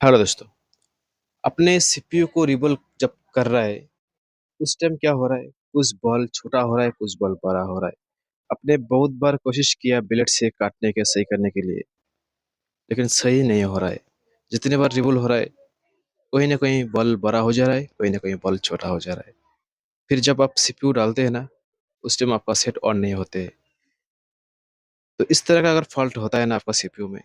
Hello दोस्तों, अपने CPU को रिबूट जब कर रहा है, उस टाइम क्या हो रहा है, कुछ बॉल छोटा हो रहा है, कुछ बॉल बड़ा हो रहा है। आपने बहुत बार कोशिश किया ब्लेड से काटने के सही करने के लिए, लेकिन सही नहीं हो रहा है। जितने बार रिबूट हो रहा है, कहीं ना कहीं बॉल बड़ा हो जा रहा है, कहीं ना कहीं बॉल छोटा हो जा रहा है। फिर जब आप सीपीयू डालते हैं ना, उस टाइम आपका सेट ऑन नहीं होते। तो इस तरह का अगर फॉल्ट होता है ना आपका सीपीयू में,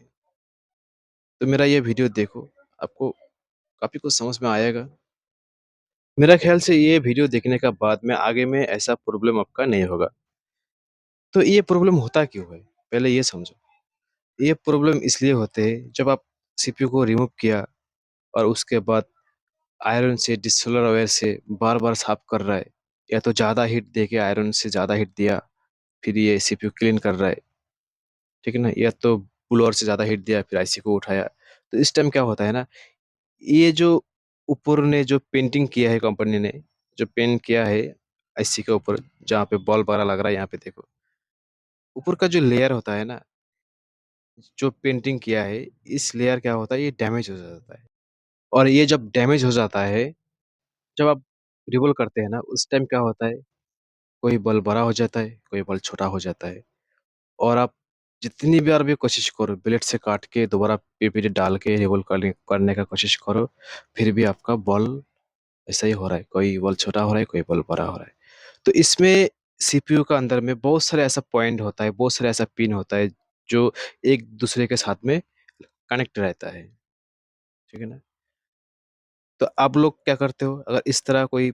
तो मेरा ये वीडियो देखो, आपको काफी कुछ समझ में आएगा। मेरा ख्याल से ये वीडियो देखने का बाद में आगे में ऐसा प्रॉब्लम आपका नहीं होगा। तो ये प्रॉब्लम होता क्यों है? पहले ये समझो। ये प्रॉब्लम इसलिए होते हैं जब आप सीपीयू को रिमूव किया और उसके बाद आयरन से डिसोलर ऑयल से बार-बार साफ कर रहा है, या तो ज़्यादा हीट देके आयरन से ज़्यादा हीट दिया, फिर ये सीपीयू क्लीन कर रहा है, ठीक है ना? या तो ब्लोअर से ज़्यादा हीट दिया, फिर आईसी को उठाया। तो इस टाइम क्या होता है ना, ये जो ऊपर ने जो पेंटिंग किया है कंपनी ने, जो पेंट किया है आईसी के ऊपर, जहाँ पे बल्ब वगैरह लग रहा है यहाँ पे देखो, ऊपर का जो लेयर होता है ना, जो पेंटिंग किया है, इस लेयर क्या होता है, ये डैमेज हो जाता है। और ये जब डैमेज हो जाता है, जब आप रिवॉल्व करते हैं ना, उस टाइम क्या होता है, कोई बल बड़ा हो जाता है, कोई बल छोटा हो जाता है। और आप जितनी बार भी कोशिश करो, ब्लेड से काट के दोबारा पीपीटी डाल के रिवॉल्व करने करने का कोशिश करो, फिर भी आपका बॉल ऐसा ही हो रहा है, कोई बॉल छोटा हो रहा है, कोई बॉल बड़ा हो रहा है। तो इसमें सीपीयू का अंदर में बहुत सारे ऐसा पॉइंट होता है, बहुत सारे ऐसा पिन होता है, जो एक दूसरे के साथ में कनेक्ट रहता है, ठीक है ना? तो आप लोग क्या करते हो, अगर इस तरह कोई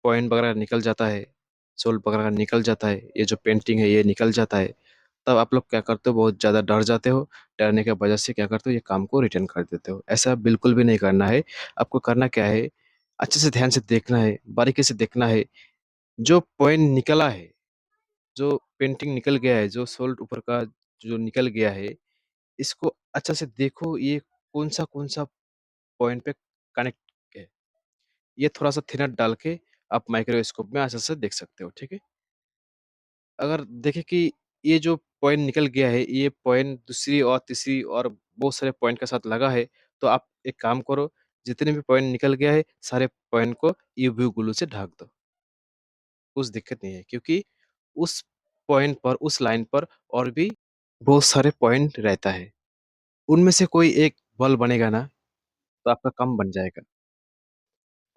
पॉइंट वगैरह निकल जाता है, सोल वगैरह निकल जाता है, ये जो पेंटिंग है ये निकल जाता है, तब आप लोग क्या करते हो, बहुत ज़्यादा डर जाते हो। डरने की वजह से क्या करते हो, ये काम को रिटर्न कर देते हो। ऐसा बिल्कुल भी नहीं करना है। आपको करना क्या है, अच्छे से ध्यान से देखना है, बारीकी से देखना है। जो पॉइंट निकला है, जो पेंटिंग निकल गया है, जो सोल ऊपर का जो निकल गया है, इसको अच्छा से देखो, ये कौन सा पॉइंट पे कनेक्ट है। ये थोड़ा-सा थिनर डाल के आप माइक्रोस्कोप में आसानी से देख सकते हो, ठीक है? अगर देखें कि ये जो पॉइंट निकल गया है, ये पॉइंट दूसरी और तीसरी और बहुत सारे पॉइंट के साथ लगा है, तो आप एक काम करो, जितने भी पॉइंट निकल गया है, सारे पॉइंट को यूवी ग्लू से ढक दो। कुछ दिक्कत नहीं है, क्योंकि उस पॉइंट पर, उस लाइन पर और भी बहुत सारे पॉइंट रहता है। उनमें से कोई एक बल बनेगा ना, तो आपका काम बन जाएगा।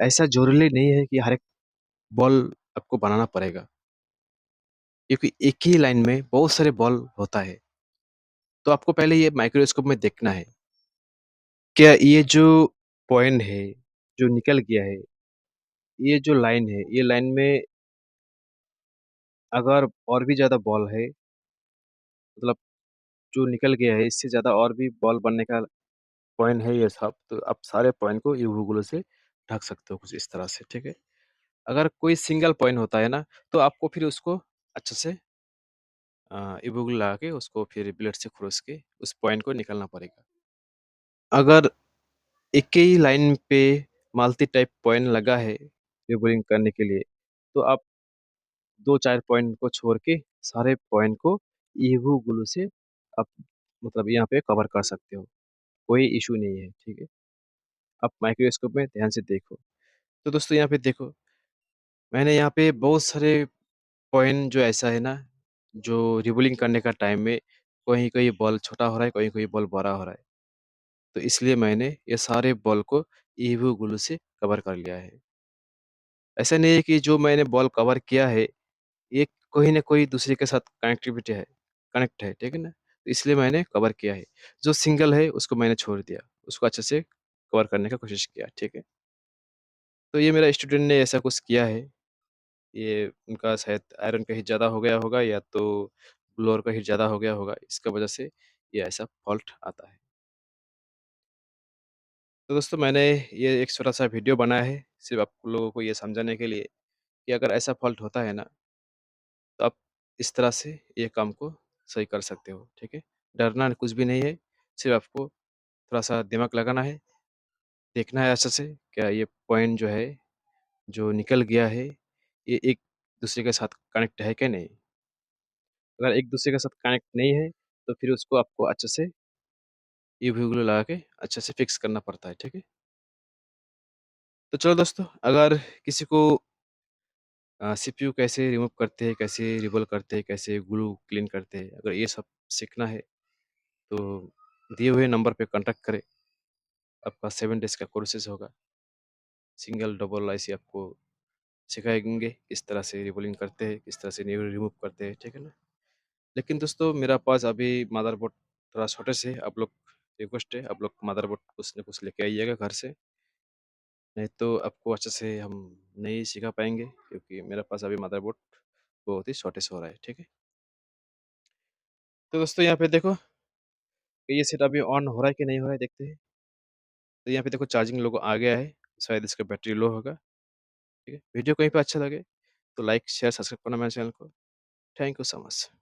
ऐसा ज़रूरी नहीं है कि हर एक बॉल आपको बनाना पड़ेगा, क्योंकि एक ही लाइन में बहुत सारे बॉल होता है। तो आपको पहले ये माइक्रोस्कोप में देखना है, क्या ये जो पॉइंट है, जो निकल गया है, ये जो लाइन है, ये लाइन में अगर और भी ज़्यादा बॉल है, मतलब जो निकल गया है, इससे ज़्यादा और भी बॉल बनने का पॉइंट है ये सब, तो आप सारे पॉइंट को यूवी ग्लू से ढक सकते हो कुछ इस तरह से, ठीक है? अगर कोई सिंगल पॉइंट होता है ना, तो आपको फिर उसको अच्छे से यूवी ग्लू लगा के उसको फिर ब्लेड से खुरस के उस पॉइंट को निकालना पड़ेगा। अगर एक ही लाइन पे मल्टी टाइप पॉइंट लगा है रिबोलिंग करने के लिए, तो आप 2-4 पॉइंट को छोड़ के सारे पॉइंट को ईवू ग्लू से आप मतलब यहाँ पे कवर कर सकते हो। कोई इश्यू नहीं है, ठीक है? आप माइक्रोस्कोप में ध्यान से देखो। तो दोस्तों यहाँ पे देखो, मैंने यहाँ पे बहुत सारे पॉइंट जो ऐसा है ना, जो रिबोलिंग करने का टाइम में कहीं-कहीं बॉल छोटा हो रहा है, कहीं-कहीं बॉल बड़ा हो रहा है। तो इसलिए मैंने ये सारे बॉल को ईवू ग्लू से कवर कर लिया है। ऐसा नहीं है कि जो मैंने बॉल कवर किया है, ये कोई न कोई दूसरे के साथ कनेक्टिविटी है, कनेक्ट है, ठीक है ना? तो इसलिए मैंने कवर किया है। जो सिंगल है उसको मैंने छोड़ दिया, उसको अच्छे से कवर करने का कोशिश किया, ठीक है? तो ये मेरा स्टूडेंट ने ऐसा कुछ किया है, ये उनका शायद आयरन का हीट ज़्यादा हो गया होगा, या तो ब्लोअर का हीट ज़्यादा हो गया होगा, इसका वजह से ये ऐसा फ़ॉल्ट आता है। तो दोस्तों मैंने ये एक छोटा-सा वीडियो बनाया है, सिर्फ़ आप लोगों को ये समझाने के लिए कि अगर ऐसा फ़ॉल्ट होता है ना, तो आप इस तरह से ये काम को सही कर सकते हो, ठीक है? डरना कुछ भी नहीं है, सिर्फ़ आपको थोड़ा-सा दिमाग लगाना है, देखना है अच्छे से, क्या ये पॉइंट जो है, जो निकल गया है, ये एक-दूसरे के साथ कनेक्ट है क्या नहीं? अगर एक-दूसरे के साथ कनेक्ट नहीं है, तो फिर उसको आपको अच्छे से ईवी ग्लू लगा के अच्छे से फिक्स करना पड़ता है, ठीक है? तो चलो दोस्तों, अगर किसी को सीपीयू कैसे रिमूव करते हैं, कैसे रिवॉल्व करते हैं, कैसे ग्लू क्लीन करते हैं, अगर ये सब सीखना है, तो दिए हुए नंबर पे कॉन्टैक्ट करें। आपका 7 डेज़ का कोर्सेज़ होगा। सिंगल, डबल ऐसे आपको सिखाएँगे, किस तरह से रिबोलिंग करते हैं, किस तरह से न्यू रिमूव करते हैं, ठीक है ना? लेकिन दोस्तों मेरा पास अभी मदरबोर्ड थोड़ा शॉर्टेज है, आप लोग रिक्वेस्ट है, आप लोग मदरबोर्ड कुछ न कुछ लेके आइएगा घर से, नहीं तो आपको अच्छे से हम नहीं सिखा पाएँगे क्योंकि मेरे पास अभी मदरबोर्ड बहुत ही शॉर्टेज हो रहा है, ठीक है? तो दोस्तों यहाँ पे देखो कि ये सेट अभी ऑन हो रहा है कि नहीं हो रहा है देखते हैं। तो यहाँ पे देखो चार्जिंग लोगो आ गया है, शायद इसका बैटरी लो होगा, ठीक है? वीडियो कहीं पे अच्छा लगे तो लाइक, शेयर, सब्सक्राइब करना मेरे चैनल को। Thank you so much.